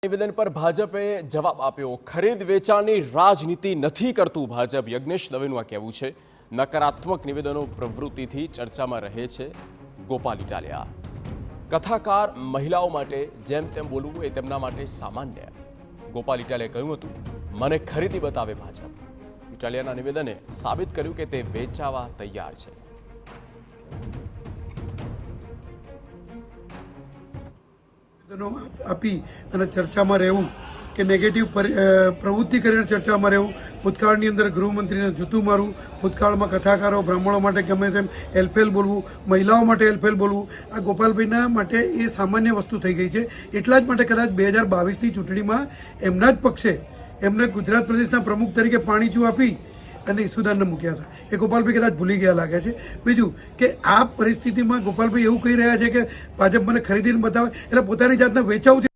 નિવેદન પર ભાજપે જવાબ આપ્યો। ખરીદ વેચાણની રાજનીતિ નથી કરતું ભાજપ। યજ્ઞેશ દવેનું આ કહેવું છે। નકારાત્મક નિવેદનો પ્રવૃત્તિથી ચર્ચામાં રહે છે ગોપાલ ઇટાલિયા। કથાકાર મહિલાઓ માટે જેમ તેમ બોલવું એ તેમના માટે સામાન્ય। ગોપાલ ઇટાલિયાએ કહ્યું હતું, મને ખરીદી બતાવે ભાજપ। ઇટાલિયાના નિવેદને સાબિત કર્યું કે તે વેચાવા તૈયાર છે। આપી અને ચર્ચામાં રહેવું કે નેગેટિવ પ્રવૃત્તિ કરીને ચર્ચામાં રહેવું, ભૂતકાળની અંદર ગૃહમંત્રીને જૂતું મારવું, ભૂતકાળમાં કથાકારો બ્રાહ્મણો માટે ગમે તેમ એલફેલ બોલવું, મહિલાઓ માટે એલફેલ બોલવું, આ ગોપાલભાઈના માટે એ સામાન્ય વસ્તુ થઈ ગઈ છે। એટલા જ માટે કદાચ 2022ની ચૂંટણીમાં એમના જ પક્ષે એમને ગુજરાત પ્રદેશના પ્રમુખ તરીકે પાણીચું આપી અને ઈસુદાનને મૂક્યા હતા। એ ગોપાલભાઈ કદાચ ભૂલી ગયા લાગે છે। બીજું કે આ પરિસ્થિતિમાં ગોપાલભાઈ એવું કહી રહ્યા છે કે ભાજપ મને ખરીદીને બતાવે, એટલે પોતાની જાતને વેચાવું છે।